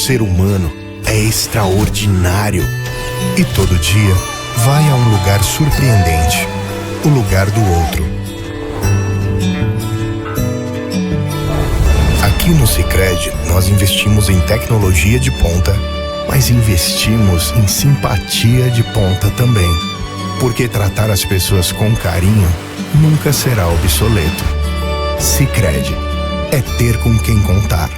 ser humano é extraordinário e todo dia vai a um lugar surpreendente, o lugar do outro. Aqui no Sicredi, nós investimos em tecnologia de ponta, mas investimos em simpatia de ponta também. Porque tratar as pessoas com carinho nunca será obsoleto. Sicredi é ter com quem contar.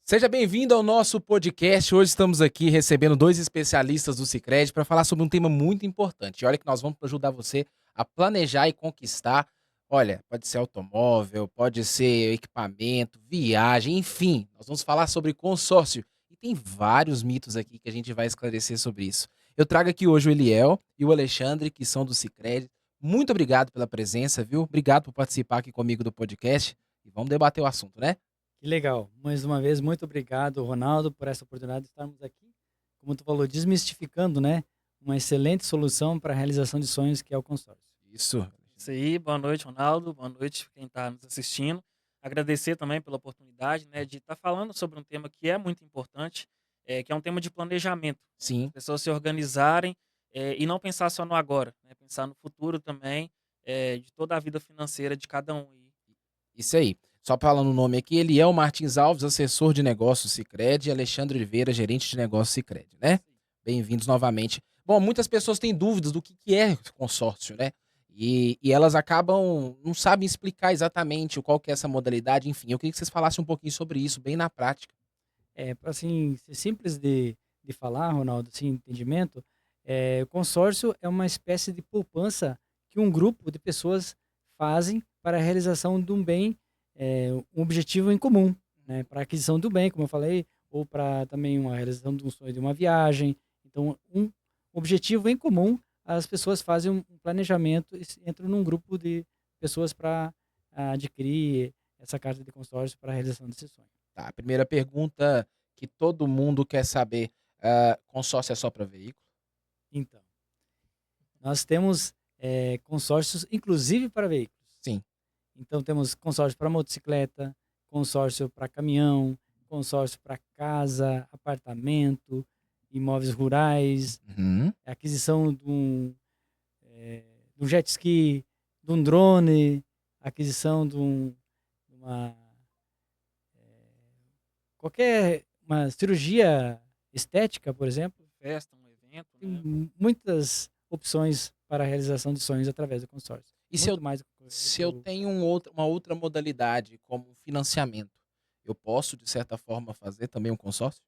Seja bem-vindo ao nosso podcast. Hoje estamos aqui recebendo dois especialistas do Sicredi para falar sobre um tema muito importante. E olha que nós vamos ajudar você a planejar e conquistar. Olha, pode ser automóvel, pode ser equipamento, viagem, enfim. Nós vamos falar sobre consórcio. E tem vários mitos aqui que a gente vai esclarecer sobre isso. Eu trago aqui hoje o Eliel e o Alexandre, que são do Sicredi. Muito obrigado pela presença, viu? Obrigado por participar aqui comigo do podcast. E vamos debater o assunto, né? Que legal. Mais uma vez, muito obrigado, Ronaldo, por essa oportunidade de estarmos aqui, como tu falou, desmistificando, né? Uma excelente solução para a realização de sonhos, que é o consórcio. Isso. Isso aí, boa noite, Ronaldo, boa noite quem está nos assistindo. Agradecer também pela oportunidade, né, de estar falando sobre um tema que é muito importante, que é um tema de planejamento. Sim. As pessoas se organizarem e não pensar só no agora, né, pensar no futuro também, de toda a vida financeira de cada um. Isso aí. Só falando o nome aqui, Eliel Martins Alves, assessor de negócios Sicredi, e Alexandre Oliveira, gerente de negócios Sicredi, né? Bem-vindos novamente. Bom, muitas pessoas têm dúvidas do que é consórcio, né? E elas acabam, não sabem explicar exatamente qual que é essa modalidade, enfim. Eu queria que vocês falassem um pouquinho sobre isso, bem na prática. Para assim, ser simples de falar, Ronaldo, assim, entendimento, o consórcio é uma espécie de poupança que um grupo de pessoas fazem para a realização de um bem, um objetivo em comum, né? Para a aquisição do bem, como eu falei, ou para também uma realização de um sonho de uma viagem. Então, um objetivo em comum, as pessoas fazem um planejamento e entram num grupo de pessoas para adquirir essa carta de consórcio para a realização desse sonho. Tá, a primeira pergunta que todo mundo quer saber, consórcio é só para veículo? Então, nós temos consórcios, inclusive para veículos. Sim. Então, temos consórcio para motocicleta, consórcio para caminhão, consórcio para casa, apartamento, imóveis rurais, Uhum. aquisição de um jet ski, de um drone, aquisição de uma cirurgia estética, por exemplo. Festa, um evento, né? Tem muitas opções para a realização de sonhos através do consórcio. E Muito mais se eu tenho uma outra modalidade, como financiamento, eu posso, de certa forma, fazer também um consórcio?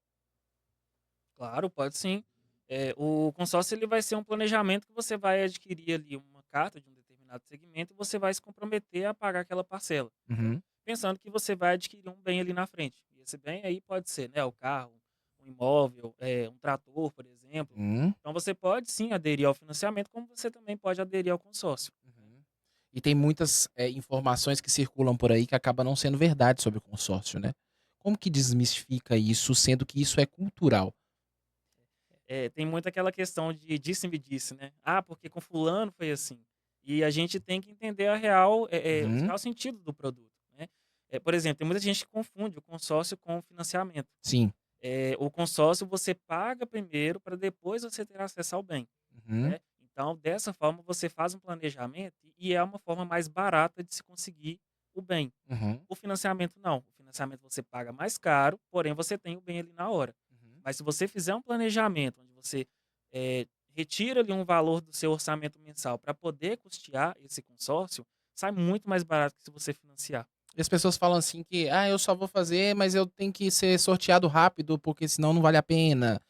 Claro, pode sim. O consórcio ele vai ser um planejamento que você vai adquirir ali uma carta de um determinado segmento e você vai se comprometer a pagar aquela parcela, Uhum. pensando que você vai adquirir um bem ali na frente. E esse bem aí pode ser, né, o carro, um imóvel, um trator, por exemplo. Uhum. Então você pode sim aderir ao financiamento, como você também pode aderir ao consórcio. Uhum. E tem muitas informações que circulam por aí que acabam não sendo verdade sobre o consórcio, né? Como que desmistifica isso, sendo que isso é cultural? Tem muito aquela questão de disse-me disse, né? Ah, porque com fulano foi assim. E a gente tem que entender o Uhum. real sentido do produto, né? Por exemplo, tem muita gente que confunde o consórcio com o financiamento. Sim. O consórcio você paga primeiro para depois você ter acesso ao bem, Uhum. né? Então, dessa forma, você faz um planejamento e é uma forma mais barata de se conseguir o bem. Uhum. O financiamento não. O financiamento você paga mais caro, porém você tem o bem ali na hora. Uhum. Mas se você fizer um planejamento onde você retira ali um valor do seu orçamento mensal para poder custear esse consórcio, sai muito mais barato que se você financiar. E as pessoas falam assim que, eu só vou fazer, mas eu tenho que ser sorteado rápido, porque senão não vale a pena.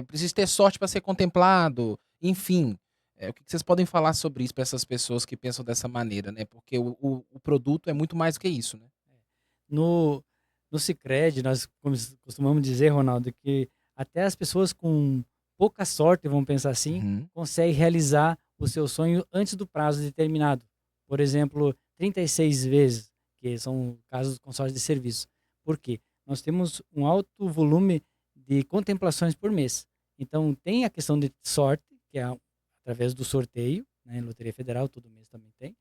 Preciso ter sorte para ser contemplado. Enfim, o que vocês podem falar sobre isso para essas pessoas que pensam dessa maneira, né? Porque o produto é muito mais do que isso, né? No, no Sicredi, nós costumamos dizer, Ronaldo, que até as pessoas com pouca sorte, vamos pensar assim, Uhum. conseguem realizar o seu sonho antes do prazo determinado. Por exemplo, 36 vezes, que são casos de consórcio de serviço. Por quê? Nós temos um alto volume de contemplações por mês. Então, tem a questão de sorte, que é através do sorteio, né? Loteria Federal, todo mês também tem.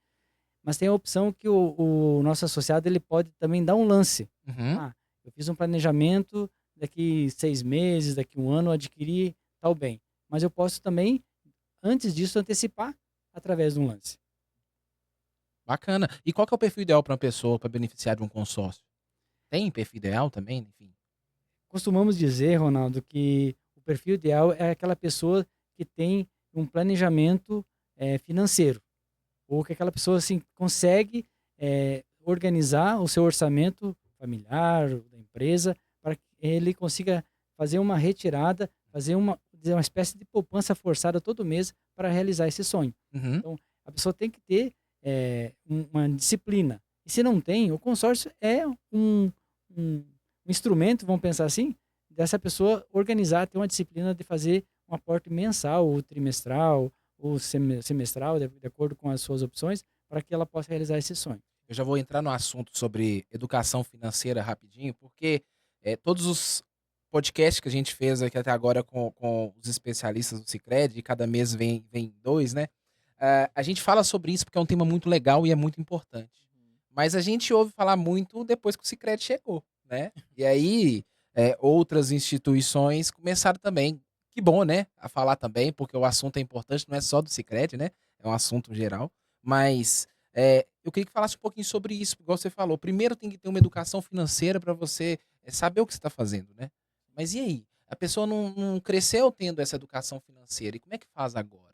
Mas tem a opção que o nosso associado ele pode também dar um lance. Uhum. Ah, eu fiz um planejamento, daqui 6 meses, daqui 1 ano, eu adquiri tal bem. Mas eu posso também, antes disso, antecipar através de um lance. Bacana. E qual que é o perfil ideal para uma pessoa para beneficiar de um consórcio? Tem perfil ideal também? Enfim. Costumamos dizer, Ronaldo, que o perfil ideal é aquela pessoa que tem um planejamento financeiro, ou que aquela pessoa assim, consegue organizar o seu orçamento familiar, da empresa, para que ele consiga fazer uma retirada, fazer uma espécie de poupança forçada todo mês para realizar esse sonho. Uhum. Então, a pessoa tem que ter uma disciplina. E se não tem, o consórcio é um instrumento, vamos pensar assim, dessa pessoa organizar, ter uma disciplina de fazer um aporte mensal, ou trimestral, ou semestral, de acordo com as suas opções, para que ela possa realizar esse sonho. Eu já vou entrar no assunto sobre educação financeira rapidinho, porque todos os podcasts que a gente fez aqui até agora com os especialistas do Sicredi, e cada mês vem 2, né? A gente fala sobre isso porque é um tema muito legal e é muito importante. Mas a gente ouve falar muito depois que o Sicredi chegou, né? E aí outras instituições começaram também, que bom, né? A falar também, porque o assunto é importante, não é só do Sicredi, né? É um assunto geral. Mas eu queria que falasse um pouquinho sobre isso, igual você falou. Primeiro tem que ter uma educação financeira para você saber o que você está fazendo, né? Mas e aí? A pessoa não cresceu tendo essa educação financeira. E como é que faz agora?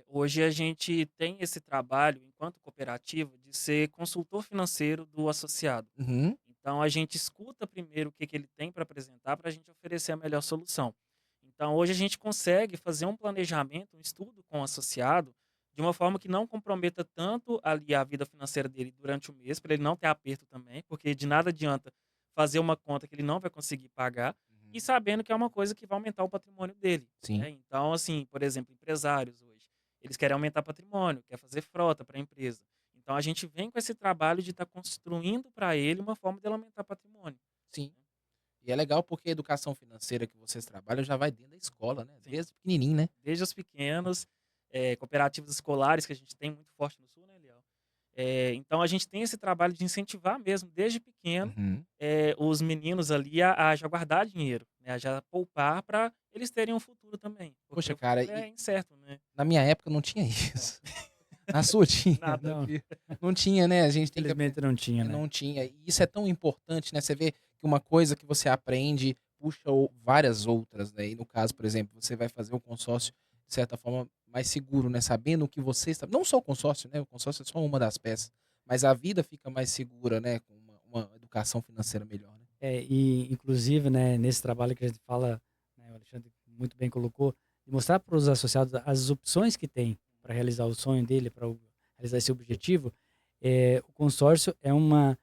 Hoje a gente tem esse trabalho, enquanto cooperativa, de ser consultor financeiro do associado. Uhum. Então, a gente escuta primeiro o que ele tem para apresentar para a gente oferecer a melhor solução. Então, hoje a gente consegue fazer um planejamento, um estudo com o associado, de uma forma que não comprometa tanto ali a vida financeira dele durante o mês, para ele não ter aperto também, porque de nada adianta fazer uma conta que ele não vai conseguir pagar, e sabendo que é uma coisa que vai aumentar o patrimônio dele. Sim. Né? Então, assim, por exemplo, empresários hoje, eles querem aumentar patrimônio, quer fazer frota para a empresa. Então, a gente vem com esse trabalho de estar construindo para ele uma forma de ele aumentar patrimônio. Sim. E é legal porque a educação financeira que vocês trabalham já vai dentro da escola, né? Sim. Desde pequenininho, né? Desde os pequenos, cooperativas escolares que a gente tem muito forte no Sul, né, Eliel? Então, a gente tem esse trabalho de incentivar mesmo, desde pequeno, Uhum. os meninos ali a já guardar dinheiro, né, a já poupar para eles terem um futuro também. Porque Poxa, o cara, futuro é incerto, né? na minha época não tinha isso. Na sua tinha? Nada. Não, Não tinha, né? A gente tem que infelizmente não tinha, né? não tinha. E isso é tão importante, né? Você vê que uma coisa que você aprende puxa várias outras, né? E no caso, por exemplo, você vai fazer um consórcio, de certa forma, mais seguro, né? Sabendo o que você está. Não só o consórcio, né? O consórcio é só uma das peças. Mas a vida fica mais segura, né? Com uma educação financeira melhor, né? E inclusive, né, nesse trabalho que a gente fala, né, o Alexandre muito bem colocou, de mostrar para os associados as opções que tem para realizar o sonho dele, para realizar esse objetivo, o consórcio é uma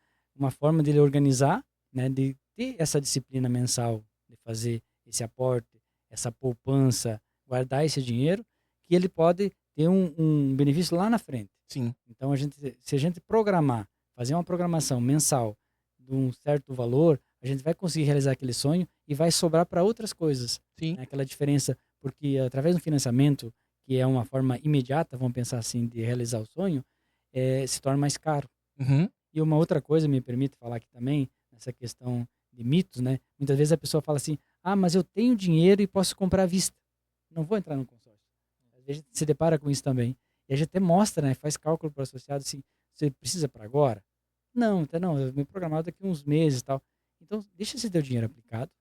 forma dele organizar, né, de ter essa disciplina mensal, de fazer esse aporte, essa poupança, guardar esse dinheiro, que ele pode ter um benefício lá na frente. Sim. Então, se a gente programar, fazer uma programação mensal de um certo valor, a gente vai conseguir realizar aquele sonho e vai sobrar para outras coisas. Sim. Né? Aquela diferença, porque através do financiamento, que é uma forma imediata, vamos pensar assim, de realizar o sonho, se torna mais caro. Uhum. E uma outra coisa, me permite falar aqui também, nessa questão de mitos, né? Muitas vezes a pessoa fala assim, mas eu tenho dinheiro e posso comprar à vista. Não vou entrar no consórcio. Às vezes a gente se depara com isso também. E a gente até mostra, né? Faz cálculo para o associado assim, você precisa para agora? Não, até não, eu me programado daqui uns meses e tal. Então, deixa esse teu dinheiro aplicado,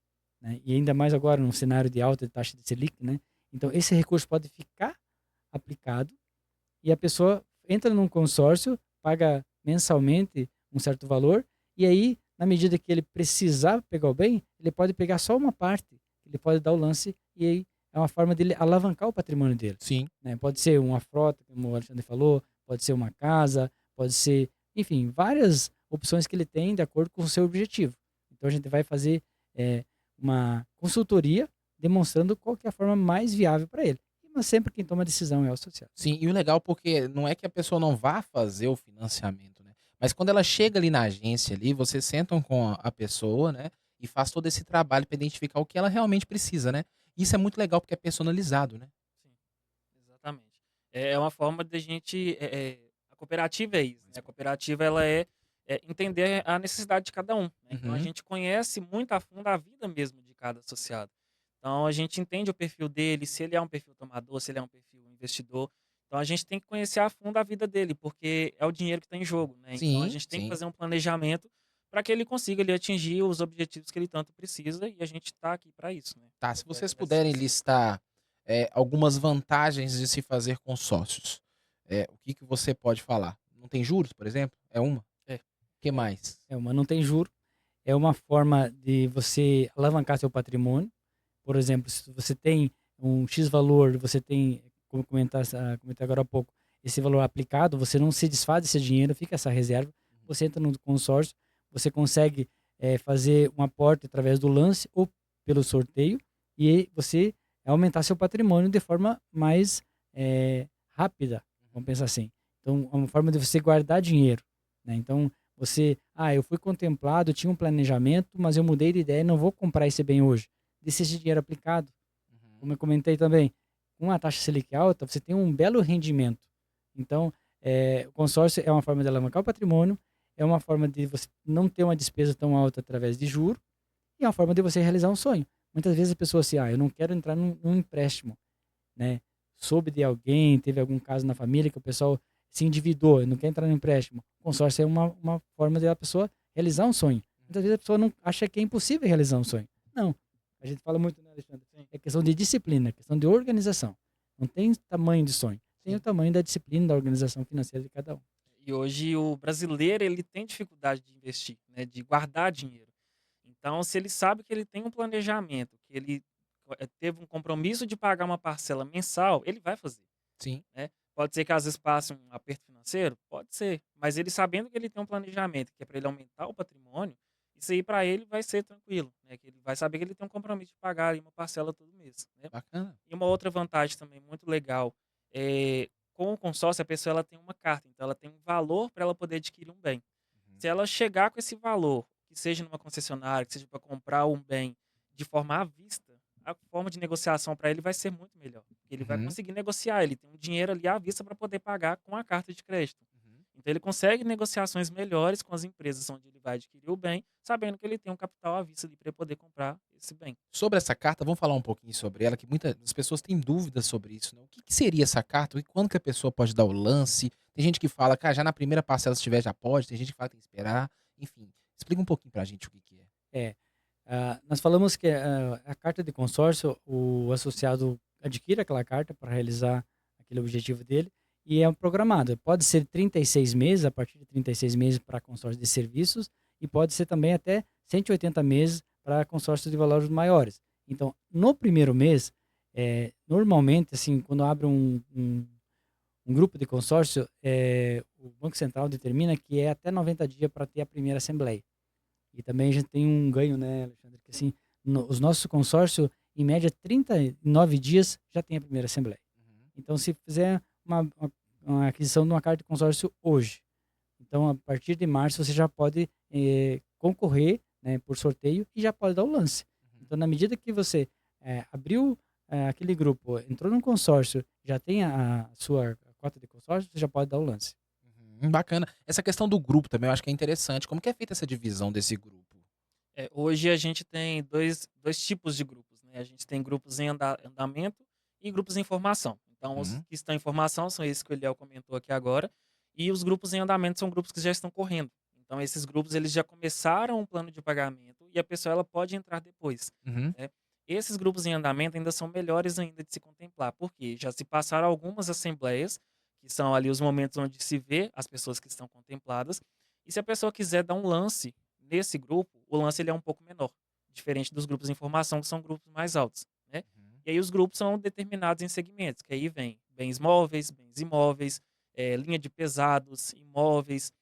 né? E ainda mais agora num cenário de alta taxa de Selic, né? Então, esse recurso pode ficar aplicado e a pessoa entra num consórcio, paga mensalmente um certo valor e aí, na medida que ele precisar pegar o bem, ele pode pegar só uma parte, ele pode dar o lance e aí é uma forma dele alavancar o patrimônio dele. Sim. Né? Pode ser uma frota, como o Alexandre falou, pode ser uma casa, pode ser, enfim, várias opções que ele tem de acordo com o seu objetivo. Então a gente vai fazer uma consultoria demonstrando qual que é a forma mais viável para ele. Mas sempre quem toma a decisão é o associado. Sim, e o legal porque não é que a pessoa não vá fazer o financiamento, né? Mas quando ela chega ali na agência ali, vocês sentam com a pessoa, né? E faz todo esse trabalho para identificar o que ela realmente precisa, né? Isso é muito legal porque é personalizado, né? Sim, exatamente. É uma forma de a gente. A cooperativa é isso. Né? A cooperativa ela é entender a necessidade de cada um, né? Então a Uhum. gente conhece muito a fundo a vida mesmo de cada associado. Então a gente entende o perfil dele, se ele é um perfil tomador, se ele é um perfil investidor. Então a gente tem que conhecer a fundo a vida dele, porque é o dinheiro que está em jogo, né? Então a Sim, gente tem que sim. fazer um planejamento para que ele consiga ali, atingir os objetivos que ele tanto precisa, e a gente está aqui para isso, né? Tá, se vocês Dessa puderem solução. listar, algumas vantagens de se fazer consórcios, o que que você pode falar? Não tem juros, por exemplo? É uma? É. Que mais? Uma não tem juro, é uma forma de você alavancar seu patrimônio. Por exemplo, se você tem um X valor, você tem, como comentei agora há pouco, esse valor aplicado, você não se desfaz desse dinheiro, fica essa reserva, você entra no consórcio, você consegue fazer um aporte através do lance ou pelo sorteio e você aumentar seu patrimônio de forma mais rápida, vamos pensar assim. Então, é uma forma de você guardar dinheiro, né? Então, eu fui contemplado, tinha um planejamento, mas eu mudei de ideia, não vou comprar esse bem hoje. Desse dinheiro aplicado, como Uhum. eu comentei também, com a taxa Selic alta, você tem um belo rendimento. Então, o consórcio é uma forma de alavancar o patrimônio, é uma forma de você não ter uma despesa tão alta através de juros, e é uma forma de você realizar um sonho. Muitas vezes a pessoa assim, eu não quero entrar num empréstimo, né? Soube de alguém, teve algum caso na família que o pessoal se endividou, não quer entrar no empréstimo. O consórcio é uma forma de a pessoa realizar um sonho. Muitas vezes a pessoa não acha que é impossível realizar um sonho. Não. A gente fala muito, né, Alexandre? Sim, É questão de disciplina, é questão de organização. Não tem tamanho de sonho. Tem o Sim. tamanho da disciplina, da organização financeira de cada um. e hoje o brasileiro, ele tem dificuldade de investir, né, de guardar dinheiro. Então, se ele sabe que ele tem um planejamento, que ele teve um compromisso de pagar uma parcela mensal, ele vai fazer, Sim. né. Pode ser que às vezes passe um aperto financeiro? Pode ser, mas ele sabendo que ele tem um planejamento, que é para ele aumentar o patrimônio, isso aí para ele vai ser tranquilo, né, que ele vai saber que ele tem um compromisso de pagar ali uma parcela todo mês, né. Bacana. E uma outra vantagem também muito legal, com o consórcio a pessoa ela tem uma carta, então ela tem um valor para ela poder adquirir um bem. Uhum. Se ela chegar com esse valor, que seja numa concessionária, que seja para comprar um bem de forma à vista, a forma de negociação para ele vai ser muito melhor. Ele vai Uhum. conseguir negociar, ele tem um dinheiro ali à vista para poder pagar com a carta de crédito. Uhum. Então ele consegue negociações melhores com as empresas onde ele vai adquirir o bem, sabendo que ele tem um capital à vista ali para poder comprar esse bem. Sobre essa carta, vamos falar um pouquinho sobre ela, que muitas pessoas têm dúvidas sobre isso, né. O que que seria essa carta e quando que a pessoa pode dar o lance? Tem gente que fala: "Cara, já na primeira parcela se tiver já pode", tem gente que fala que tem que esperar, enfim. Explica um pouquinho pra gente o que que é. É, nós falamos que a carta de consórcio, o associado adquire aquela carta para realizar aquele objetivo dele e é um programado. Pode ser 36 meses, a partir de 36 meses para consórcio de serviços e pode ser também até 180 meses para consórcio de valores maiores. Então, no primeiro mês, normalmente, assim, quando abre um grupo de consórcio, o Banco Central determina que é até 90 dias para ter a primeira assembleia. E também a gente tem um ganho, né, Alexandre? Que assim, os nossos consórcios, em média, 39 dias já tem a primeira assembleia. Uhum. Então, se fizer uma aquisição de uma carta de consórcio hoje, então a partir de março você já pode concorrer, né, por sorteio e já pode dar o lance. Uhum. Então, na medida que você abriu aquele grupo, entrou num consórcio, já tem a sua cota de consórcio, você já pode dar o lance. Bacana. Essa questão do grupo também eu acho que é interessante. Como que é feita essa divisão desse grupo? Hoje a gente tem dois tipos de grupos, né? A gente tem grupos em andamento e grupos em formação. Então, os Uhum. que estão em formação são esses que o Eliel comentou aqui agora, e os grupos em andamento são grupos que já estão correndo. Então, esses grupos eles já começaram um plano de pagamento e a pessoa ela pode entrar depois, Uhum. né? Esses grupos em andamento ainda são melhores ainda de se contemplar, porque já se passaram algumas assembleias, que são ali os momentos onde se vê as pessoas que estão contempladas, e se a pessoa quiser dar um lance nesse grupo, o lance ele é um pouco menor, diferente dos grupos em formação, que são grupos mais altos, né. Uhum. E aí os grupos são determinados em segmentos, que aí vem bens móveis, bens imóveis, linha de pesados, imóveis,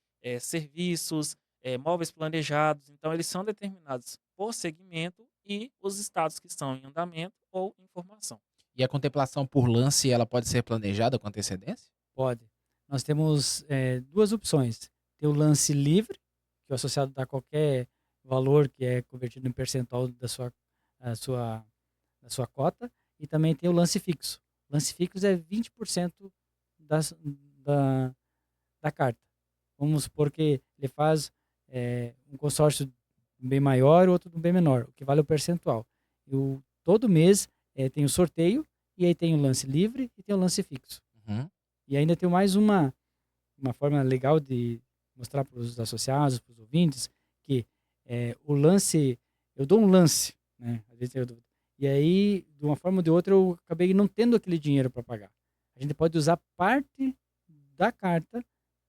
serviços, móveis planejados. Então eles são determinados por segmento e os estados que estão em andamento ou em formação. E a contemplação por lance, ela pode ser planejada com antecedência? Pode. Nós temos duas opções. Tem o lance livre, que o associado dá qualquer valor que é convertido em percentual a sua, da sua cota, e também tem o lance fixo. O lance fixo é 20% das, da, da carta. Vamos supor que ele faz um consórcio bem maior e outro bem menor, o que vale o percentual. Todo mês tem o sorteio, e aí tem o lance livre e tem o lance fixo. Uhum. E ainda tem mais uma forma legal de mostrar para os associados, para os ouvintes, que o lance, eu dou um lance, né? Às vezes e aí, de uma forma ou de outra, eu acabei não tendo aquele dinheiro para pagar. A gente pode usar parte da carta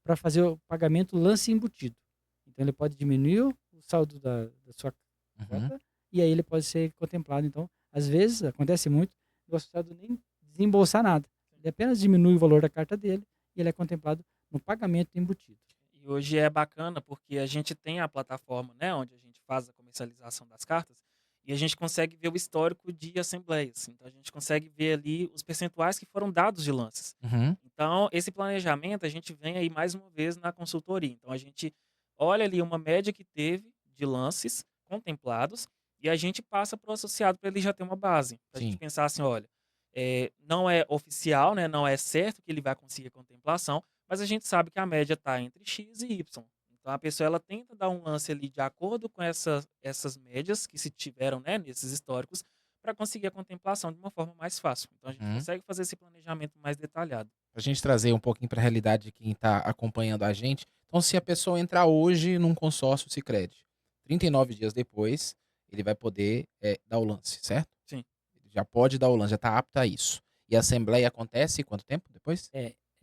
para fazer o pagamento lance embutido. Então, ele pode diminuir o saldo da sua Uhum. cota e aí ele pode ser contemplado. Então, às vezes, acontece muito, o associado nem desembolsar nada. Ele apenas diminui o valor da carta dele e ele é contemplado no pagamento embutido. E hoje é bacana porque a gente tem a plataforma, né, onde a gente faz a comercialização das cartas e a gente consegue ver o histórico de assembleias. Então a gente consegue ver ali os percentuais que foram dados de lances. Uhum. Então esse planejamento a gente vem aí mais uma vez na consultoria. Então a gente olha ali uma média que teve de lances contemplados e a gente passa para o associado para ele já ter uma base. Para a gente Sim. pensar assim, olha, não é oficial, né, não é certo que ele vai conseguir a contemplação, mas a gente sabe que a média está entre X e Y. Então a pessoa ela tenta dar um lance ali de acordo com essas médias que se tiveram, né, nesses históricos, para conseguir a contemplação de uma forma mais fácil. Então a gente Uhum. consegue fazer esse planejamento mais detalhado. Pra gente trazer um pouquinho para a realidade de quem está acompanhando a gente. Então, se a pessoa entrar hoje num consórcio Sicredi, 39 dias depois, ele vai poder dar o lance, certo? Sim. Ele já pode dar o lance, já está apto a isso. E a assembleia acontece quanto tempo depois?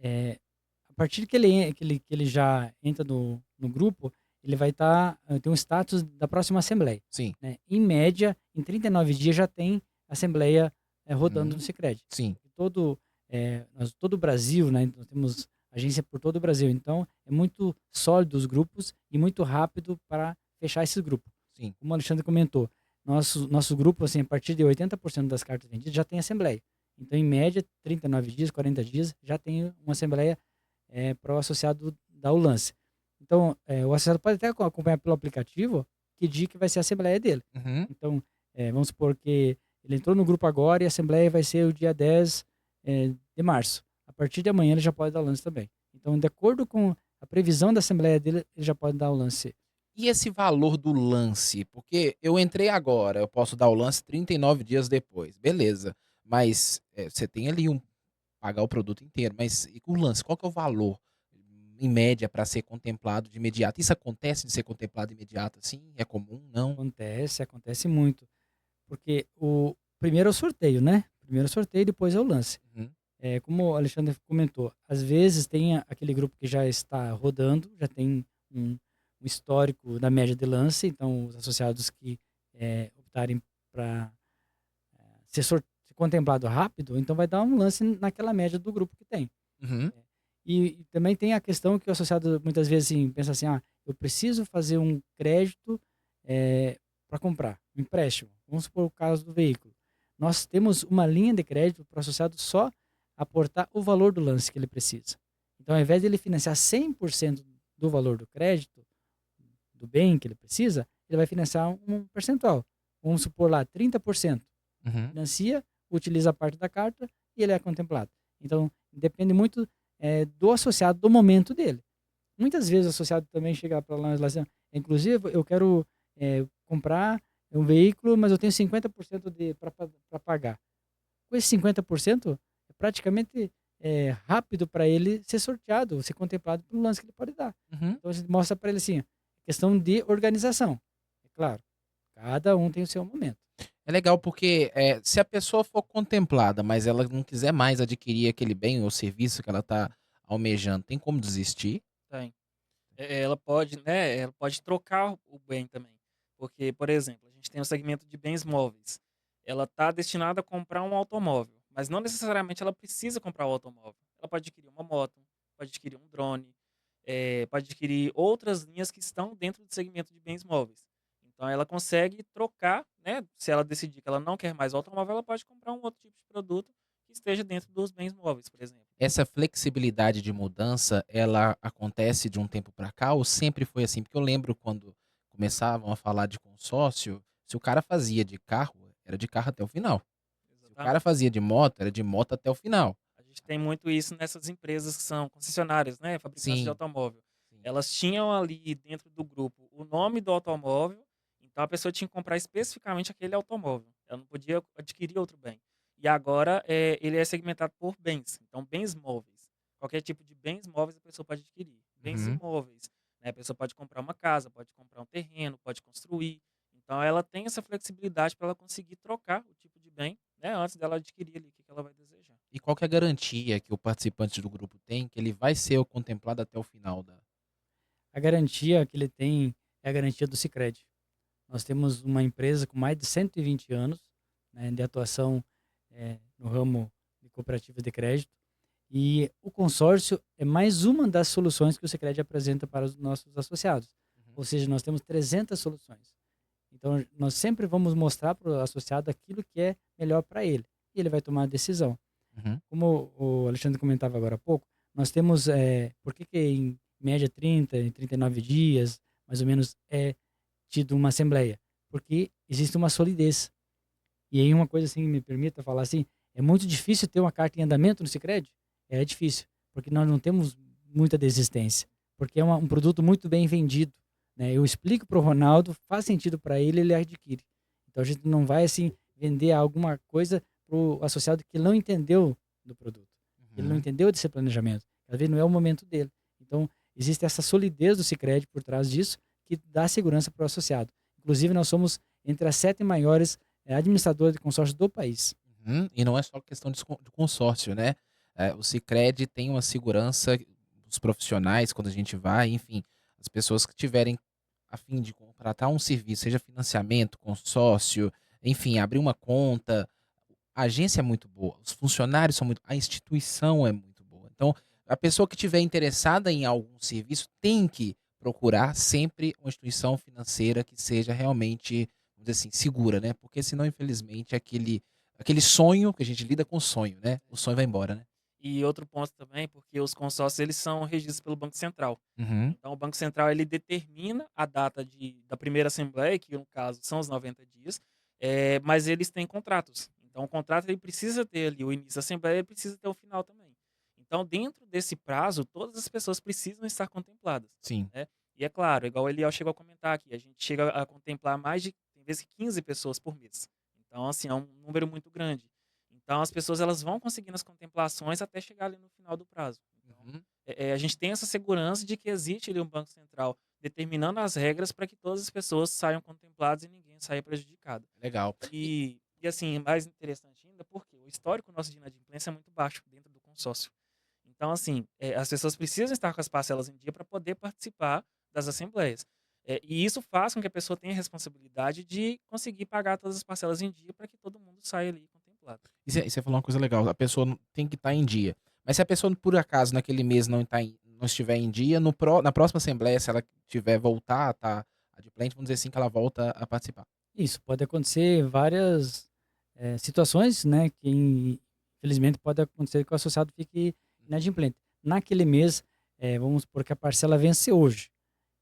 A partir que ele já entra no grupo, ele vai ter um status da próxima assembleia. Sim. Né? Em média, em 39 dias já tem assembleia rodando no Sicredi. Sim. Todo o Brasil, né? Nós temos agência por todo o Brasil. Então, é muito sólido os grupos e muito rápido para fechar esses grupos. Sim. Como o Alexandre comentou, nosso grupo, assim, a partir de 80% das cartas vendidas já tem assembleia. Então, em média, 39 dias, 40 dias, já tem uma assembleia para o associado dar o lance. Então, o associado pode até acompanhar pelo aplicativo que dia que vai ser a assembleia dele. Uhum. Então, vamos supor que ele entrou no grupo agora e a assembleia vai ser o dia 10 de março. A partir de amanhã ele já pode dar o lance também. Então, de acordo com a previsão da assembleia dele, ele já pode dar o lance. E esse valor do lance? Porque eu entrei agora, eu posso dar o lance 39 dias depois. Beleza. Mas você tem ali pagar o produto inteiro. Mas e o lance, qual que é o valor, em média, para ser contemplado de imediato? Isso acontece de ser contemplado de imediato assim? É comum? Não? Acontece muito. Porque primeiro é o sorteio, né? Primeiro é o sorteio, depois é o lance. Uhum. Como o Alexandre comentou, às vezes tem aquele grupo que já está rodando, já tem um histórico da média de lance, então os associados que optarem para ser contemplado rápido, então vai dar um lance naquela média do grupo que tem. Uhum. E também tem a questão que o associado muitas vezes assim, pensa assim, eu preciso fazer um crédito para comprar, um empréstimo. Vamos supor o caso do veículo. Nós temos uma linha de crédito para o associado só aportar o valor do lance que ele precisa. Então, ao invés de ele financiar 100% do valor do crédito, do bem que ele precisa, ele vai financiar um percentual. Vamos supor lá, 30%. Uhum. Financia, utiliza a parte da carta e ele é contemplado. Então, depende muito do associado, do momento dele. Muitas vezes o associado também chega para nós lá assim, inclusive, eu quero comprar um veículo, mas eu tenho 50% para pagar. Com esse 50%, é praticamente rápido para ele ser sorteado, ser contemplado pelo lance que ele pode dar. Uhum. Então, a gente mostra para ele assim, questão de organização. É claro, cada um tem o seu momento. É legal porque se a pessoa for contemplada, mas ela não quiser mais adquirir aquele bem ou serviço que ela está almejando, tem como desistir? Tem. Ela pode, né, ela pode trocar o bem também. Porque, por exemplo, a gente tem o segmento de bens móveis. Ela está destinada a comprar um automóvel, mas não necessariamente ela precisa comprar o automóvel. Ela pode adquirir uma moto, pode adquirir um drone, pode adquirir outras linhas que estão dentro do segmento de bens móveis. Então ela consegue trocar, né? Se ela decidir que ela não quer mais o automóvel, ela pode comprar um outro tipo de produto que esteja dentro dos bens móveis, por exemplo. Essa flexibilidade de mudança, ela acontece de um tempo para cá ou sempre foi assim? Porque eu lembro quando começavam a falar de consórcio, se o cara fazia de carro, era de carro até o final. Se o cara Exatamente. fazia de moto, era de moto até o final. A gente tem muito isso nessas empresas que são concessionárias, né? Fabricantes de Sim. automóvel. Sim. Elas tinham ali dentro do grupo o nome do automóvel, então a pessoa tinha que comprar especificamente aquele automóvel. Ela não podia adquirir outro bem. E agora ele é segmentado por bens, então bens móveis. Qualquer tipo de bens móveis a pessoa pode adquirir. Bens Uhum. imóveis, né? A pessoa pode comprar uma casa, pode comprar um terreno, pode construir. Então ela tem essa flexibilidade para ela conseguir trocar o tipo de bem, né? Antes dela adquirir ali o que que ela vai desejar. E qual que é a garantia que o participante do grupo tem que ele vai ser contemplado até o final da. A garantia que ele tem é a garantia do Sicredi. Nós temos uma empresa com mais de 120 anos, né, de atuação no ramo de cooperativa de crédito. E o consórcio é mais uma das soluções que o Sicredi apresenta para os nossos associados. Uhum. Ou seja, nós temos 300 soluções. Então, nós sempre vamos mostrar para o associado aquilo que é melhor para ele. E ele vai tomar a decisão. Uhum. Como o Alexandre comentava agora há pouco, nós temos, por que em média 30 e 39 dias, mais ou menos, é tido uma assembleia? Porque existe uma solidez. E aí uma coisa assim, me permita falar assim, é muito difícil ter uma carta em andamento no Sicredi? É difícil, porque nós não temos muita desistência, porque é um produto muito bem vendido, né? Eu explico para o Ronaldo, faz sentido para ele, ele adquire. Então a gente não vai assim vender alguma coisa para o associado que não entendeu do produto, ele não Uhum. entendeu desse planejamento, às vezes não é o momento dele. Então existe essa solidez do Sicredi por trás disso que dá segurança para o associado. Inclusive nós somos entre as 7 maiores administradoras de consórcio do país. Uhum. E não é só questão de consórcio, né? O Sicredi tem uma segurança, os profissionais, quando a gente vai, enfim, as pessoas que tiverem a fim de contratar um serviço, seja financiamento, consórcio, enfim, abrir uma conta, a agência é muito boa, os funcionários são muito, a instituição é muito boa. Então, a pessoa que estiver interessada em algum serviço tem que procurar sempre uma instituição financeira que seja realmente, vamos dizer assim, segura, né? Porque senão, infelizmente, aquele sonho, que a gente lida com sonho, né? O sonho vai embora, né? E outro ponto também, porque os consórcios eles são regidos pelo Banco Central. Uhum, Então o Banco Central ele determina a data da primeira assembleia, que no caso são os 90 dias, mas eles têm contratos. Então o contrato ele precisa ter ali o início da assembleia e precisa ter o final também. Então dentro desse prazo, todas as pessoas precisam estar contempladas, sim. né? E é claro, igual o Eliel chegou a comentar aqui, a gente chega a contemplar mais de, tem vezes, 15 pessoas por mês. Então, assim, é um número muito grande. Então as pessoas elas vão conseguindo as contemplações até chegar ali no final do prazo. Então, Uhum, a gente tem essa segurança de que existe ali um Banco Central determinando as regras para que todas as pessoas saiam contempladas e ninguém saia prejudicado. legal. E assim, mais interessante ainda, porque o histórico nosso de inadimplência é muito baixo dentro do consórcio. Então, assim, as pessoas precisam estar com as parcelas em dia para poder participar das assembleias. E isso faz com que a pessoa tenha a responsabilidade de conseguir pagar todas as parcelas em dia para que todo mundo saia ali contemplado. E você falou uma coisa legal, a pessoa tem que estar em dia. Mas se a pessoa, por acaso, naquele mês não estiver em dia, na próxima assembleia, se ela tiver voltar a estar adimplente, vamos dizer assim, que ela volta a participar. Isso, pode acontecer várias situações, né, que infelizmente pode acontecer que o associado fique inadimplente. Naquele mês, vamos supor que a parcela vence hoje,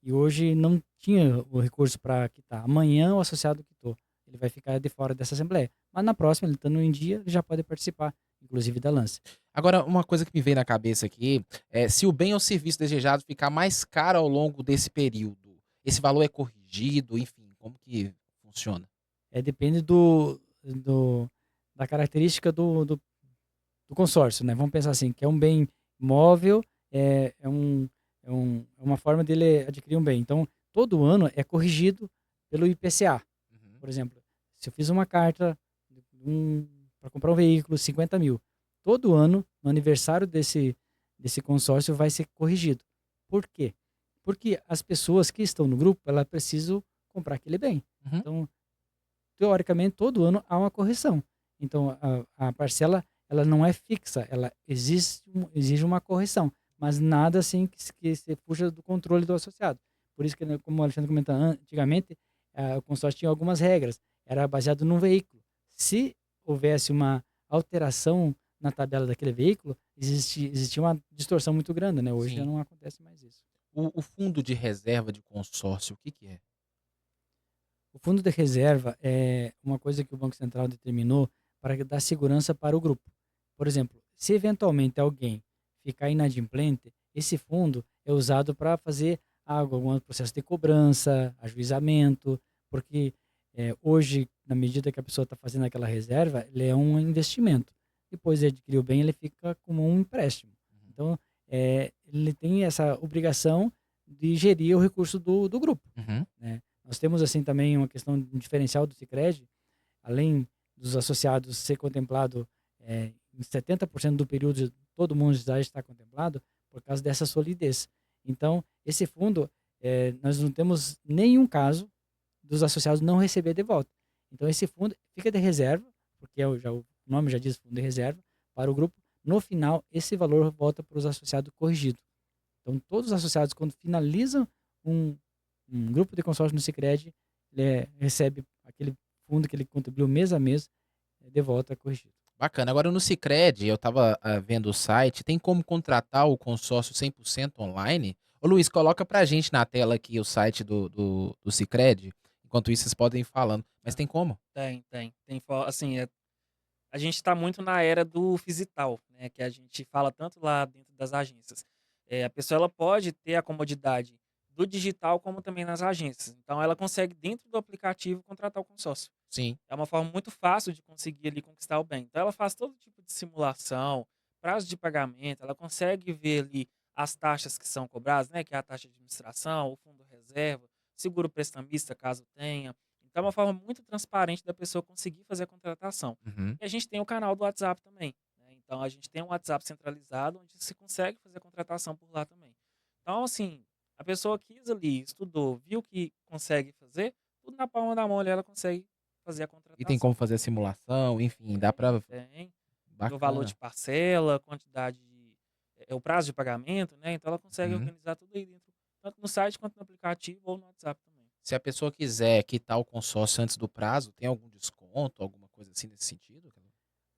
e hoje não tinha o recurso para quitar. Amanhã o associado quitou, ele vai ficar de fora dessa assembleia. Mas na próxima, ele estando em dia, ele já pode participar, inclusive da lance. Agora, uma coisa que me veio na cabeça aqui é se o bem ou serviço desejado ficar mais caro ao longo desse período, esse valor é corrigido, enfim, como que funciona? Depende da característica do consórcio, né? Vamos pensar assim, que é um bem móvel, é uma forma dele adquirir um bem. Então, todo ano é corrigido pelo IPCA. Uhum. Por exemplo, se eu fiz uma carta para comprar um veículo, 50 mil, todo ano, no aniversário desse consórcio, vai ser corrigido. Por quê? Porque as pessoas que estão no grupo, elas precisam comprar aquele bem. Uhum. Então, teoricamente, todo ano há uma correção. Então, a parcela ela não é fixa, ela exige uma correção, mas nada assim que se fuja do controle do associado. Por isso que, né, como o Alexandre comentou, antigamente o consórcio tinha algumas regras, era baseado num veículo. Se houvesse uma alteração na tabela daquele veículo, existia uma distorção muito grande, né? Hoje já Sim. não acontece mais isso. O fundo de reserva de consórcio, o que que é? O fundo de reserva é uma coisa que o Banco Central determinou para dar segurança para o grupo. Por exemplo, se eventualmente alguém ficar inadimplente, esse fundo é usado para fazer algum processo de cobrança, ajuizamento, porque hoje, na medida que a pessoa está fazendo aquela reserva, ele é um investimento. Depois de adquirir o bem, ele fica como um empréstimo. Então, ele tem essa obrigação de gerir o recurso do grupo, Uhum. né? Nós temos assim também uma questão diferencial do Sicredi, além dos associados ser contemplado em 70% do período, todo mundo já está contemplado por causa dessa solidez. Então, esse fundo, nós não temos nenhum caso dos associados não receber de volta. Então, esse fundo fica de reserva, porque o nome já diz fundo de reserva, para o grupo. No final, esse valor volta para os associados corrigido. Então, todos os associados, quando finalizam um grupo de consórcio no Sicredi, ele recebe aquele fundo que ele contribuiu mês a mês, de volta corrigido. Bacana. Agora no Sicredi, eu estava vendo o site, tem como contratar o consórcio 100% online? Ô Luiz, coloca pra gente na tela aqui o site do Sicredi. Enquanto isso, vocês podem ir falando. Mas tem como? Assim, a gente está muito na era do phygital, né? Que a gente fala tanto lá dentro das agências. A pessoa ela pode ter a comodidade do digital como também nas agências. Então ela consegue dentro do aplicativo contratar o consórcio. Sim. É uma forma muito fácil de conseguir ali conquistar o bem. Então ela faz todo tipo de simulação, prazo de pagamento, ela consegue ver ali as taxas que são cobradas, né? Que é a taxa de administração, o fundo reserva, seguro prestamista, caso tenha. Então é uma forma muito transparente da pessoa conseguir fazer a contratação. Uhum. E a gente tem o canal do WhatsApp também, né? Então a gente tem um WhatsApp centralizado onde se consegue fazer a contratação por lá também. Então, assim, a pessoa quis ali, estudou, viu que consegue fazer, tudo na palma da mão ali ela consegue fazer a E tem como contratação. fazer a simulação, enfim, dá pra. Tem. O valor de Bacana. parcela, quantidade de, o prazo de pagamento, né? Então ela consegue Uhum. organizar tudo aí dentro, tanto no site quanto no aplicativo ou no WhatsApp também. Se a pessoa quiser quitar o consórcio antes do prazo, tem algum desconto, alguma coisa assim nesse sentido?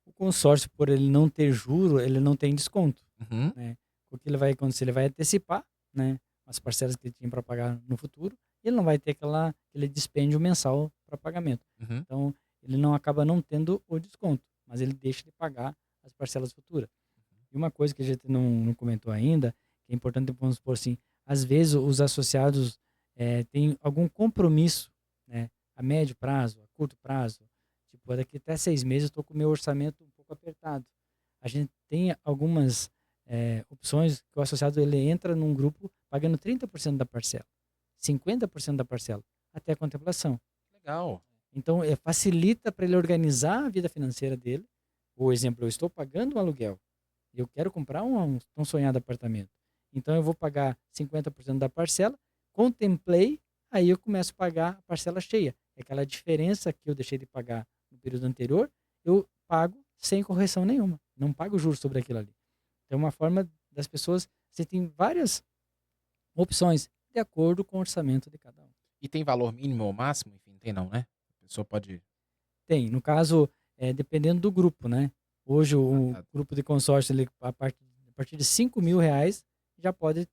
O consórcio, por ele não ter juro, ele não tem desconto, Uhum. né? O que ele vai acontecer? Ele vai antecipar, né, as parcelas que ele tinha para pagar no futuro, e ele não vai ter aquele dispêndio mensal para pagamento. Uhum. Então, ele não acaba não tendo o desconto, mas ele deixa de pagar as parcelas futuras. E uma coisa que a gente não comentou ainda, que é importante, vamos supor assim, às vezes os associados têm algum compromisso, né, a médio prazo, a curto prazo, tipo, daqui até 6 meses eu estou com o meu orçamento um pouco apertado. A gente tem algumas opções que o associado ele entra num grupo pagando 30% da parcela, 50% da parcela, até a contemplação. Legal. Então, facilita para ele organizar a vida financeira dele. Por exemplo, eu estou pagando um aluguel, eu quero comprar um sonhado apartamento. Então, eu vou pagar 50% da parcela, contemplei, aí eu começo a pagar a parcela cheia. É aquela diferença que eu deixei de pagar no período anterior, eu pago sem correção nenhuma. Não pago juros sobre aquilo ali. Então, é uma forma das pessoas, você tem várias opções de acordo com o orçamento de cada um. E tem valor mínimo ou máximo? Enfim, tem não, né? A pessoa pode. Tem, no caso, dependendo do grupo, né? Hoje o Tá. grupo de consórcio, ele, a partir de R$ 5.000, já pode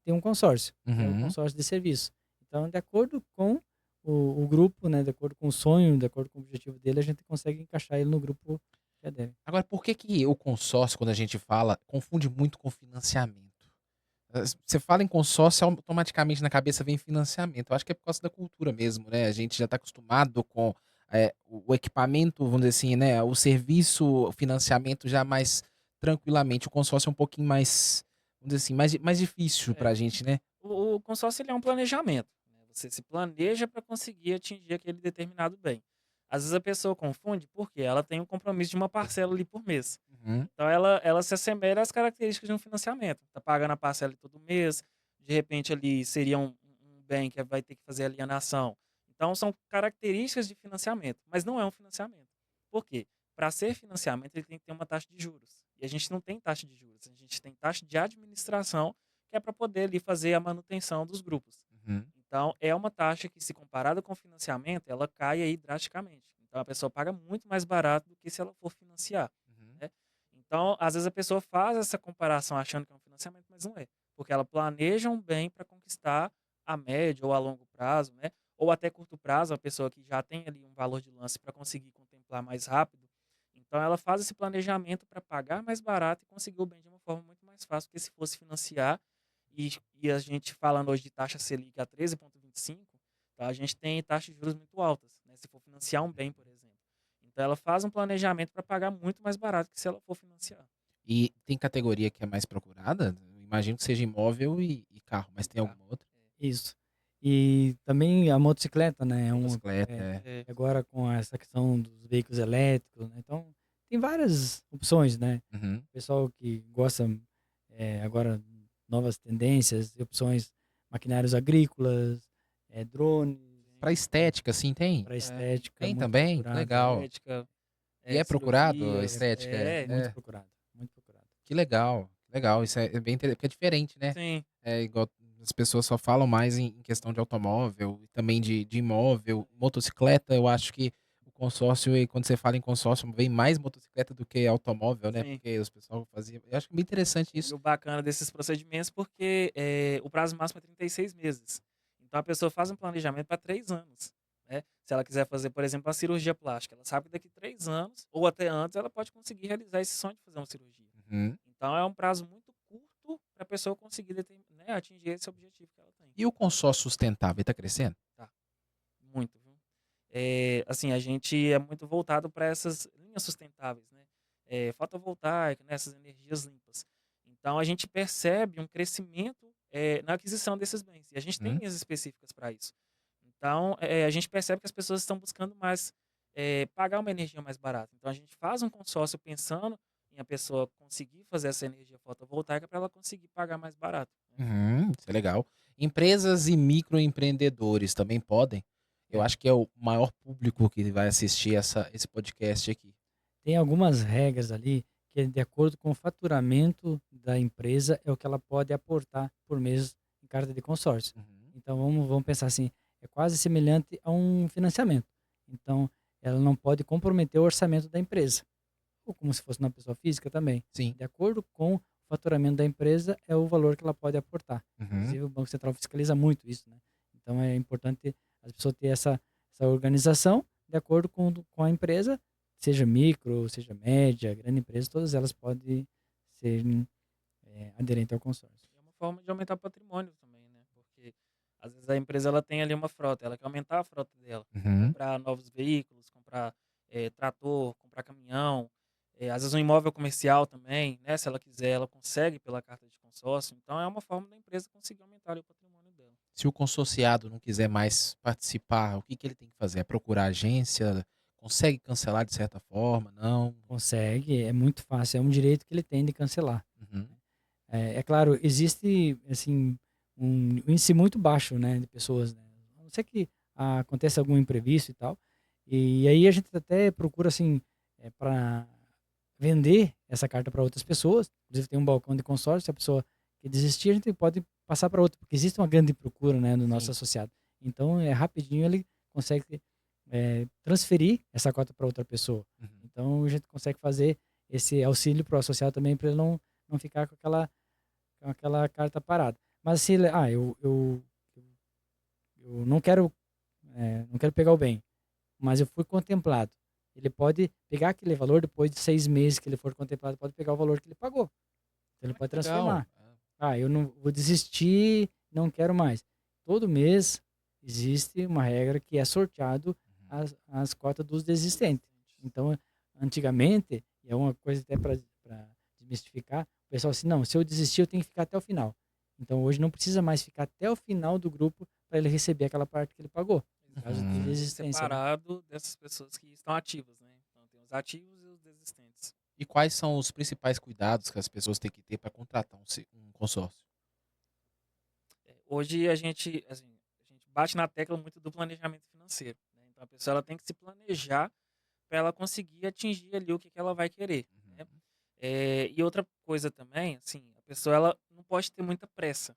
ter um consórcio, que é o Uhum. consórcio de serviço. Então, de acordo com o grupo, né? De acordo com o sonho, de acordo com o objetivo dele, a gente consegue encaixar ele no grupo que deve. Agora, por que que o consórcio, quando a gente fala, confunde muito com financiamento? Você fala em consórcio, automaticamente na cabeça vem financiamento. Eu acho que é por causa da cultura mesmo, né? A gente já está acostumado com o equipamento, vamos dizer assim, né? O serviço, o financiamento já mais tranquilamente. O consórcio é um pouquinho mais, vamos dizer assim, mais difícil para É. a gente, né? O consórcio ele é um planejamento, né? Você se planeja para conseguir atingir aquele determinado bem. Às vezes a pessoa confunde porque ela tem um compromisso de uma parcela ali por mês. Uhum. Então ela se assemelha às características de um financiamento. Tá pagando a parcela todo mês, de repente ali seria um bem que vai ter que fazer alienação. Então são características de financiamento, mas não é um financiamento. Por quê? Para ser financiamento ele tem que ter uma taxa de juros. E a gente não tem taxa de juros, a gente tem taxa de administração, que é para poder ali fazer a manutenção dos grupos. Uhum. Então é uma taxa que, se comparada com o financiamento, ela cai aí drasticamente. Então a pessoa paga muito mais barato do que se ela for financiar, Uhum. né? Então, às vezes a pessoa faz essa comparação achando que é um financiamento, mas não é. Porque ela planeja um bem para conquistar a médio ou a longo prazo, né? Ou até curto prazo, a pessoa que já tem ali um valor de lance para conseguir contemplar mais rápido. Então, ela faz esse planejamento para pagar mais barato e conseguir o bem de uma forma muito mais fácil do que se fosse financiar E a gente falando hoje de taxa Selic a 13,25, tá? A gente tem taxas de juros muito altas, né? Se for financiar um bem, por exemplo. Então ela faz um planejamento para pagar muito mais barato que se ela for financiar. E tem categoria que é mais procurada? Imagino que seja imóvel e carro, mas tem Tá? alguma outra? Isso. E também a motocicleta, né? Motocicleta, É, é. É, agora com essa questão dos veículos elétricos, né? Então, tem várias opções, né? Uhum. O pessoal que gosta agora novas tendências, opções, maquinários agrícolas, drones, Pra estética, assim, tem? para é, estética, Tem muito também? Que procurado, legal. estética, E é procurado a cirurgias, estética? muito É. procurado, muito procurado. Que legal, legal. Isso é bem porque é diferente, né? sim. É igual as pessoas só falam mais em questão de automóvel e também de imóvel. Motocicleta, eu acho que o consórcio, e quando você fala em consórcio, vem mais motocicleta do que automóvel, né? Sim. Porque os pessoal fazia. Eu acho bem interessante E isso. o bacana desses procedimentos porque o prazo máximo é 36 meses. Então a pessoa faz um planejamento para 3 anos. Né? Se ela quiser fazer, por exemplo, uma cirurgia plástica, ela sabe que daqui 3 anos, ou até antes, ela pode conseguir realizar esse sonho de fazer uma cirurgia. Uhum. Então é um prazo muito curto para a pessoa conseguir né, atingir esse objetivo que ela tem. E o consórcio sustentável está crescendo? Tá? Muito, viu? Assim, a gente é muito voltado para essas linhas sustentáveis, né? Fotovoltaica, né? Essas energias limpas. Então, a gente percebe um crescimento na aquisição desses bens. E a gente tem Uhum. linhas específicas para isso. Então, a gente percebe que as pessoas estão buscando mais pagar uma energia mais barata. Então, a gente faz um consórcio pensando em a pessoa conseguir fazer essa energia fotovoltaica para ela conseguir pagar mais barato. Né? Uhum, isso é legal. Empresas e microempreendedores também podem? Eu É. acho que é o maior público que vai assistir esse podcast aqui. Tem algumas regras ali que, de acordo com o faturamento da empresa, é o que ela pode aportar por mês em carta de consórcio. Uhum. Então, vamos pensar assim, é quase semelhante a um financiamento. Então, ela não pode comprometer o orçamento da empresa, ou como se fosse uma pessoa física também. Sim. De acordo com o faturamento da empresa, é o valor que ela pode aportar. Uhum. Inclusive, o Banco Central fiscaliza muito isso, né? Então, é importante as pessoas ter essa organização de acordo com a empresa, seja micro, seja média, grande empresa, todas elas podem ser aderentes ao consórcio. É uma forma de aumentar o patrimônio também, né? Porque às vezes a empresa ela tem ali uma frota, ela quer aumentar a frota dela, Uhum. comprar novos veículos, comprar trator, comprar caminhão, às vezes um imóvel comercial também, né? Se ela quiser, ela consegue pela carta de consórcio. Então é uma forma da empresa conseguir aumentar ali o patrimônio dela. Se o consorciado não quiser mais participar, o que que ele tem que fazer? É procurar agência? Consegue cancelar de certa forma? Não? Consegue, é muito fácil, é um direito que ele tem de cancelar. Uhum. É claro, existe assim um índice muito baixo, né, de pessoas, né? A não ser que aconteça algum imprevisto e tal. E aí a gente até procura assim para vender essa carta para outras pessoas. Inclusive tem um balcão de consórcio, se a pessoa que desistir, a gente pode passar para outro, porque existe uma grande procura, né, do nosso Sim. associado. Então, rapidinho ele consegue transferir essa cota para outra pessoa. Uhum. Então, a gente consegue fazer esse auxílio para o associado também, para ele não ficar com aquela carta parada. Mas se ele, eu não quero pegar o bem, mas eu fui contemplado. Ele pode pegar aquele valor depois de 6 meses que ele for contemplado, pode pegar o valor que ele pagou. Então ele Ah, pode que legal. transformar. Eu não vou desistir, não quero mais. Todo mês existe uma regra que é sorteado Uhum. as cotas dos desistentes. Então, antigamente, e é uma coisa até para desmistificar, o pessoal assim, não, se eu desistir, eu tenho que ficar até o final. Então, hoje não precisa mais ficar até o final do grupo para ele receber aquela parte que ele pagou. No caso de Uhum. desistência, né? Separado dessas pessoas que estão ativas, né? Então tem os ativos e os desistentes. E quais são os principais cuidados que as pessoas têm que ter para contratar um consórcio? Hoje a gente bate na tecla muito do planejamento financeiro. Né? Então a pessoa ela tem que se planejar para ela conseguir atingir ali o que ela vai querer. Né? Uhum. E outra coisa também, assim, a pessoa ela não pode ter muita pressa,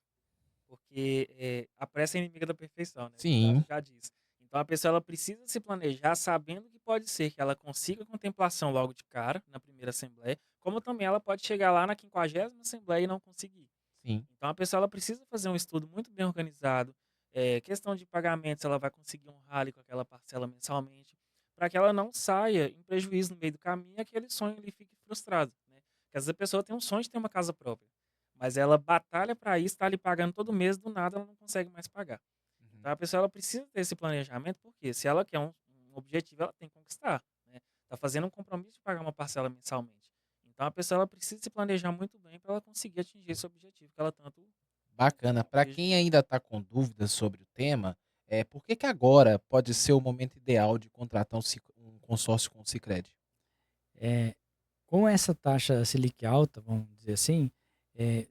porque a pressa é inimiga da perfeição, né? O Sim. ditado já diz. Então a pessoa ela precisa se planejar sabendo que pode ser que ela consiga a contemplação logo de cara, na primeira assembleia, como também ela pode chegar lá na 50ª assembleia e não conseguir. Sim. Então a pessoa ela precisa fazer um estudo muito bem organizado, questão de pagamentos, ela vai conseguir honrar ali com aquela parcela mensalmente, para que ela não saia em prejuízo no meio do caminho e aquele sonho ele fique frustrado, né? Porque às vezes a pessoa tem um sonho de ter uma casa própria, mas ela batalha para isso, está ali pagando todo mês, do nada ela não consegue mais pagar. Uhum. Então a pessoa ela precisa ter esse planejamento, porque se ela quer um objetivo, ela tem que conquistar, né? Tá fazendo um compromisso de pagar uma parcela mensalmente. Então a pessoa ela precisa se planejar muito bem para ela conseguir atingir esse objetivo que ela tanto Bacana. Para almeja. quem ainda está com dúvidas sobre o tema, por que que agora pode ser o momento ideal de contratar um consórcio com o Sicredi? É, com essa taxa Selic alta, vamos dizer assim,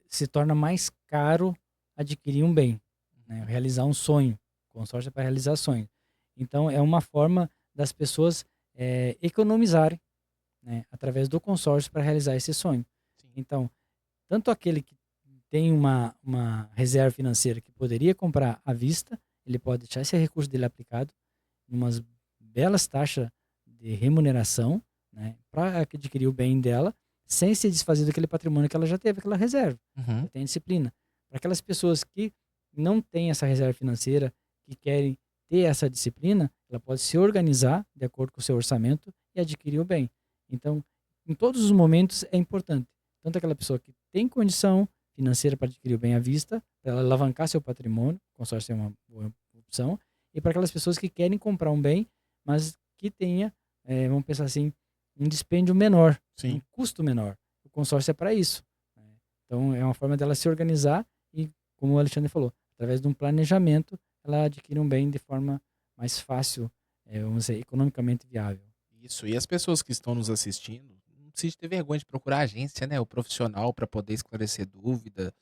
se torna mais caro adquirir um bem, né? Realizar um sonho. Consórcio é para realizar sonho. Então, é uma forma das pessoas economizarem, né, através do consórcio para realizar esse sonho. Sim. Então, tanto aquele que tem uma reserva financeira que poderia comprar à vista, ele pode deixar esse recurso dele aplicado em umas belas taxas de remuneração, né, para adquirir o bem dela, sem se desfazer daquele patrimônio que ela já teve, aquela reserva. Uhum. Já tem disciplina. Para aquelas pessoas que não têm essa reserva financeira, que querem ter essa disciplina, ela pode se organizar de acordo com o seu orçamento e adquirir o bem. Então, em todos os momentos é importante. Tanto aquela pessoa que tem condição financeira para adquirir o bem à vista, para ela alavancar seu patrimônio, o consórcio é uma boa opção, e para aquelas pessoas que querem comprar um bem, mas que tenha, vamos pensar assim, um dispêndio menor, um Sim. custo menor. O consórcio é para isso, né? Então, é uma forma dela se organizar e, como o Alexandre falou, através de um planejamento, ela adquire um bem de forma mais fácil, vamos dizer, economicamente viável. Isso. E as pessoas que estão nos assistindo, não precisa ter vergonha de procurar a agência, né? O profissional para poder esclarecer dúvida,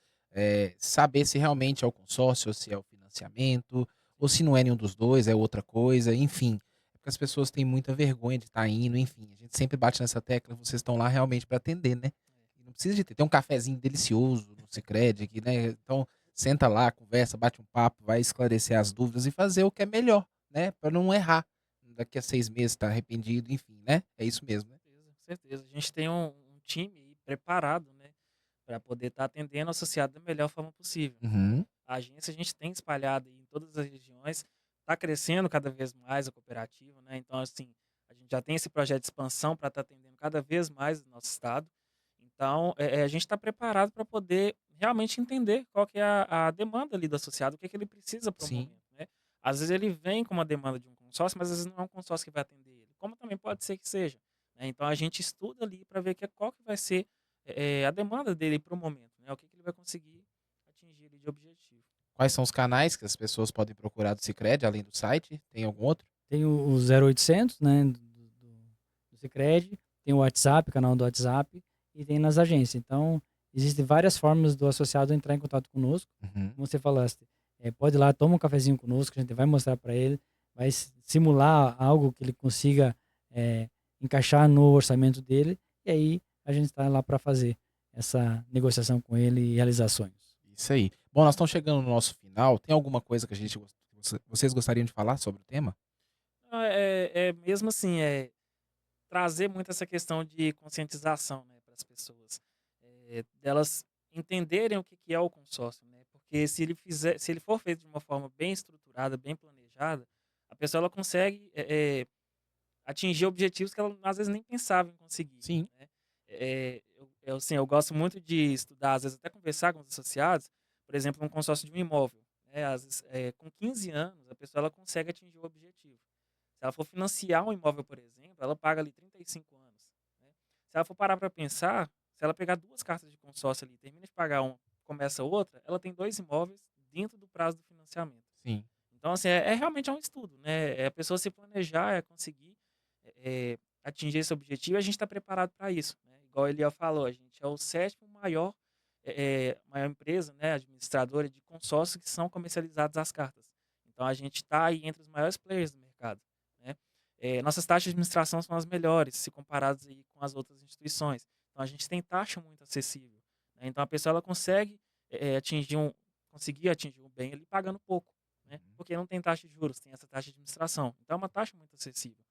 saber se realmente é o consórcio, ou se é o financiamento, ou se não é nenhum dos dois, é outra coisa, enfim. É porque as pessoas têm muita vergonha de estar indo, enfim. A gente sempre bate nessa tecla, vocês estão lá realmente para atender, né? E não precisa de ter. Tem um cafezinho delicioso no Sicredi aqui, né? Então, senta lá, conversa, bate um papo, vai esclarecer as dúvidas e fazer o que é melhor, né? Para não errar. Daqui a 6 meses tá arrependido, enfim, né? É isso mesmo, né? Com certeza. A gente tem um time aí preparado, né, para poder estar atendendo o associado da melhor forma possível. Uhum. A agência a gente tem espalhado aí em todas as regiões, está crescendo cada vez mais a cooperativa, né? Então, assim, a gente já tem esse projeto de expansão para estar atendendo cada vez mais o nosso estado. Então, a gente está preparado para poder realmente entender qual que é a demanda ali do associado, o que, que ele precisa para o Sim. momento, né? Às vezes ele vem com uma demanda de um consórcio, mas às vezes não é um consórcio que vai atender ele, como também pode ser que seja, né? Então, a gente estuda ali para ver qual que vai ser a demanda dele para o momento, né? O que, que ele vai conseguir atingir ali de objetivo. Quais são os canais que as pessoas podem procurar do Sicredi, além do site? Tem algum outro? Tem o 0800, né, do Sicredi, tem o WhatsApp, o canal do WhatsApp, e tem nas agências. Então, existem várias formas do associado entrar em contato conosco. Uhum. Como você falaste, pode ir lá, toma um cafezinho conosco, a gente vai mostrar para ele, vai simular algo que ele consiga encaixar no orçamento dele, e aí a gente está lá para fazer essa negociação com ele e realizar sonhos. Isso aí. Bom, nós estamos chegando no nosso final. Tem alguma coisa que vocês gostariam de falar sobre o tema? É mesmo assim, trazer muito essa questão de conscientização, né, para as pessoas, delas entenderem o que que é o consórcio, né? Porque se ele for feito de uma forma bem estruturada, bem planejada, a pessoa ela consegue atingir objetivos que ela às vezes nem pensava em conseguir, Sim. né? Assim, eu gosto muito de estudar, às vezes até conversar com os associados, por exemplo, um consórcio de um imóvel, né? Às vezes, com 15 anos, a pessoa ela consegue atingir o objetivo. Se ela for financiar um imóvel, por exemplo, ela paga ali 35 anos, né? Se ela for parar para pensar, se ela pegar duas cartas de consórcio ali, termina de pagar um, começa outra, ela tem dois imóveis dentro do prazo do financiamento. Sim. Então, assim, realmente é um estudo, né? É a pessoa se planejar, conseguir atingir esse objetivo, e a gente está preparado para isso, né? Igual ele falou, a gente é o sétimo maior empresa, né, administradora de consórcios que são comercializados as cartas. Então, a gente está aí entre os maiores players do mercado, né? Nossas taxas de administração são as melhores, se comparadas aí com as outras instituições. Então, a gente tem taxa muito acessível, né? Então, a pessoa ela consegue conseguir atingir um bem ali pagando pouco, né? Porque não tem taxa de juros, tem essa taxa de administração. Então, é uma taxa muito acessível.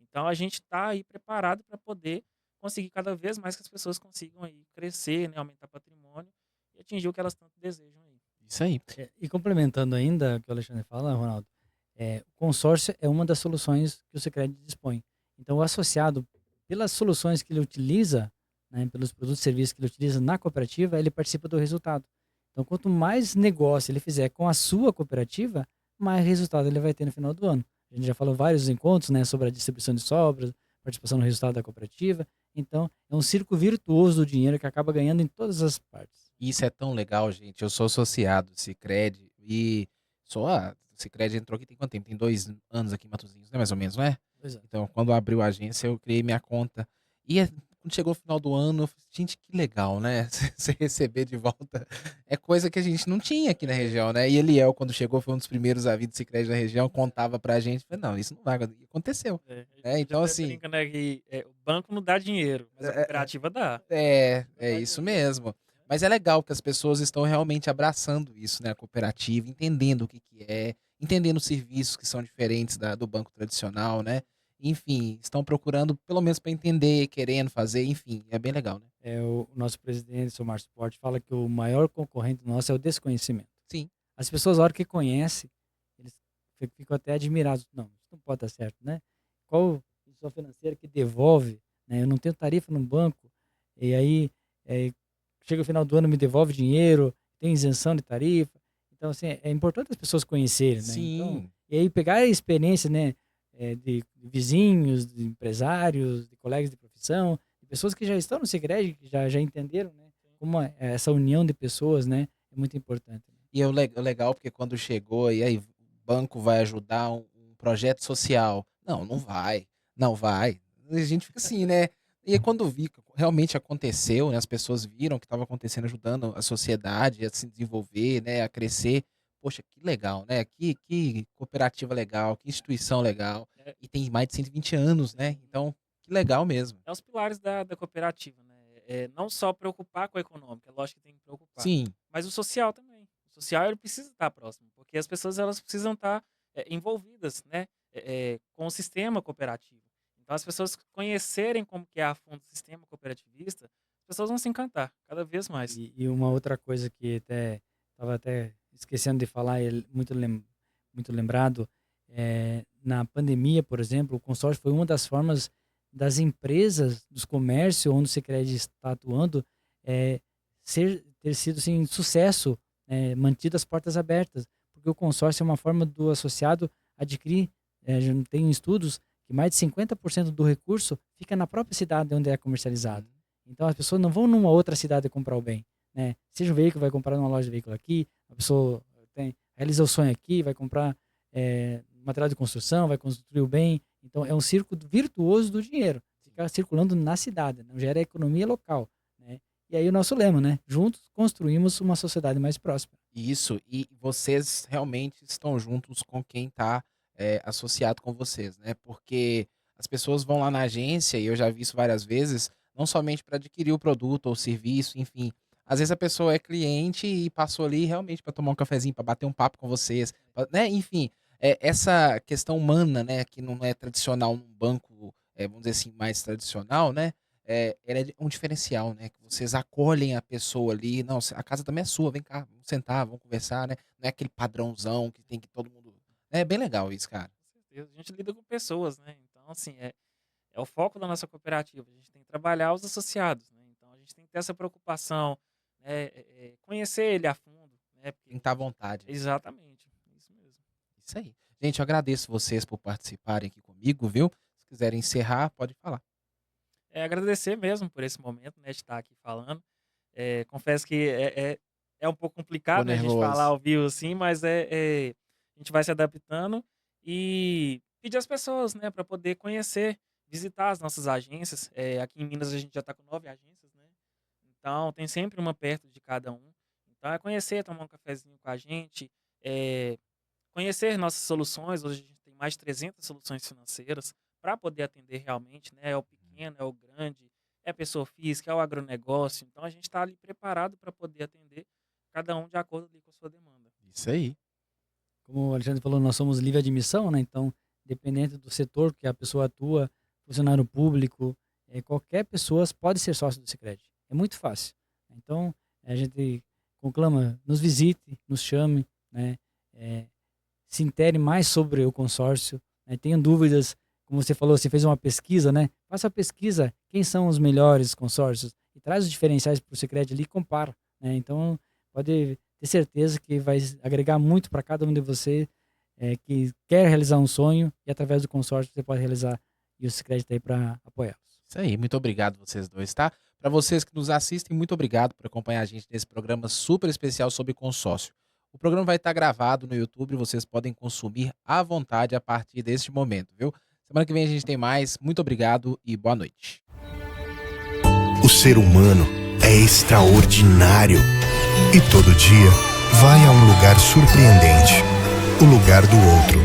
Então, a gente está aí preparado para poder conseguir cada vez mais que as pessoas consigam aí crescer, né, aumentar patrimônio e atingir o que elas tanto desejam aí. Isso aí. E complementando ainda o que o Alexandre fala, Ronaldo, o consórcio é uma das soluções que o Sicredi dispõe. Então, o associado, pelas soluções que ele utiliza né, pelos produtos e serviços que ele utiliza na cooperativa, ele participa do resultado. Então, quanto mais negócio ele fizer com a sua cooperativa, mais resultado ele vai ter no final do ano. A gente já falou vários encontros, né, sobre a distribuição de sobras, participação no resultado da cooperativa. Então, é um círculo virtuoso do dinheiro que acaba ganhando em todas as partes. Isso é tão legal, gente. Eu sou associado do Sicredi e o Sicredi entrou aqui tem quanto tempo? Tem 2 anos aqui em Matosinhos, né? Mais ou menos, não é? Pois é. Então, quando abriu a agência, eu criei minha conta. E quando chegou o final do ano, eu falei, gente, que legal, né? Você receber de volta é coisa que a gente não tinha aqui na região, né? E Eliel, quando chegou, foi um dos primeiros a vir do Sicredi na região, contava pra gente. Falei, não, isso não vai acontecer. Aconteceu. A Né? gente Então, até assim, brinca, né, que o banco não dá dinheiro, mas a cooperativa dá. é isso mesmo. Mas é legal que as pessoas estão realmente abraçando isso, né? A cooperativa, entendendo o que é, entendendo os serviços que são diferentes do banco tradicional, né? Enfim, estão procurando, pelo menos para entender, querendo fazer, enfim, é bem legal, né? O nosso presidente, o seu Márcio Porte, fala que o maior concorrente nosso é o desconhecimento. Sim. As pessoas, a hora que conhecem, eles ficam até admirados. Não, isso não pode dar certo, né? Qual instituição financeira que devolve, né? Eu não tenho tarifa no banco, e aí chega o final do ano, me devolve dinheiro, tem isenção de tarifa. Então, assim, é importante as pessoas conhecerem, né? Então, Sim. e aí pegar a experiência, né? De vizinhos, de empresários, de colegas de profissão, de pessoas que já estão no Sicredi, que já entenderam, né? Como essa união de pessoas, né? É muito importante. E o legal, porque quando chegou, e aí, o banco vai ajudar um projeto social. Não, não vai. Não vai. A gente fica assim, né? E aí, quando vi que realmente aconteceu, né? As pessoas viram que estava acontecendo, ajudando a sociedade a se desenvolver, né? A crescer. Poxa, que legal, né? Que cooperativa legal, que instituição legal. É, E tem mais de 120 anos, né? Então, que legal mesmo. é os pilares da cooperativa, né? Não só preocupar com a econômica, é lógico que tem que preocupar, Sim, mas o social também. O social ele precisa estar próximo, porque as pessoas elas precisam estar envolvidas, né? Com o sistema cooperativo. Então, as pessoas conhecerem como que é a fundo o sistema cooperativista, as pessoas vão se encantar cada vez mais. E uma outra coisa que estava até esquecendo de falar, muito lembrado, na pandemia, por exemplo, o consórcio foi uma das formas das empresas, dos comércios onde o Sicredi está atuando, ter sido assim, sucesso, mantido as portas abertas, porque o consórcio é uma forma do associado adquirir, já tem estudos que mais de 50% do recurso fica na própria cidade onde é comercializado. Então as pessoas não vão numa outra cidade comprar o bem, né? Seja um veículo, vai comprar numa loja de veículo aqui, a pessoa realiza o sonho aqui, vai comprar material de construção, vai construir o bem. Então é um círculo virtuoso do dinheiro, fica circulando na cidade, não gera economia local, né? E aí o nosso lema, né? Juntos construímos uma sociedade mais próspera. isso. E vocês realmente estão juntos com quem está associado com vocês, né? Porque as pessoas vão lá na agência, e eu já vi isso várias vezes, não somente para adquirir o produto ou serviço, enfim. Às vezes a pessoa é cliente e passou ali realmente para tomar um cafezinho, para bater um papo com vocês, né? Enfim, essa questão humana, né, que não é tradicional num banco, vamos dizer assim, mais tradicional, né? Ela é um diferencial, né? Que vocês acolhem a pessoa ali. Não, a casa também é sua, vem cá, vamos sentar, vamos conversar, né? Não é aquele padrãozão que tem que todo mundo. É bem legal isso, cara. Com certeza. A gente lida com pessoas, né? Então, assim, é o foco da nossa cooperativa. A gente tem que trabalhar os associados, né? Então, a gente tem que ter essa preocupação, né? Conhecer ele a fundo, né? Tem que estar à vontade. Exatamente, isso mesmo. Isso aí. Gente, eu agradeço vocês por participarem aqui comigo, viu? Se quiserem encerrar, pode falar. Agradecer mesmo por esse momento, né? De estar aqui falando. Confesso que é um pouco complicado, Tô né, a gente falar nervoso. ao vivo assim, mas a gente vai se adaptando e pedir às pessoas, né, para poder conhecer, visitar as nossas agências. Aqui em Minas a gente já está com 9 agências, né? Então tem sempre uma perto de cada um. Então é conhecer, tomar um cafezinho com a gente, conhecer nossas soluções. Hoje a gente tem mais de 300 soluções financeiras para poder atender realmente, né? É o pequeno, é o grande, é a pessoa física, é o agronegócio. Então a gente está ali preparado para poder atender cada um de acordo ali com a sua demanda. Isso aí. Como o Alexandre falou, nós somos livre admissão, né? Então, dependendo do setor que a pessoa atua, funcionário público, qualquer pessoa pode ser sócio do Sicredi. É muito fácil. Então, a gente conclama, nos visite, nos chame, né? Se intere mais sobre o consórcio, né? Tenha dúvidas, como você falou, você fez uma pesquisa, né? Faça a pesquisa, quem são os melhores consórcios? e traz os diferenciais para o Sicredi ali e compara, né? Então, pode ter certeza que vai agregar muito para cada um de vocês que quer realizar um sonho, e através do consórcio você pode realizar, e o Sicredi está aí para apoiá-los. Isso aí, muito obrigado vocês dois, tá? Para vocês que nos assistem, muito obrigado por acompanhar a gente nesse programa super especial sobre consórcio. O programa vai estar gravado no YouTube, vocês podem consumir à vontade a partir deste momento, viu? Semana que vem a gente tem mais. Muito obrigado e boa noite. O ser humano é extraordinário e todo dia vai a um lugar surpreendente, o lugar do outro.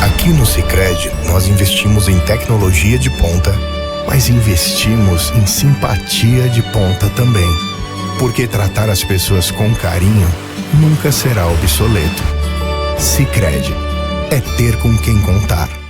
Aqui no Sicredi, nós investimos em tecnologia de ponta, mas investimos em simpatia de ponta também. Porque tratar as pessoas com carinho nunca será obsoleto. Sicredi é ter com quem contar.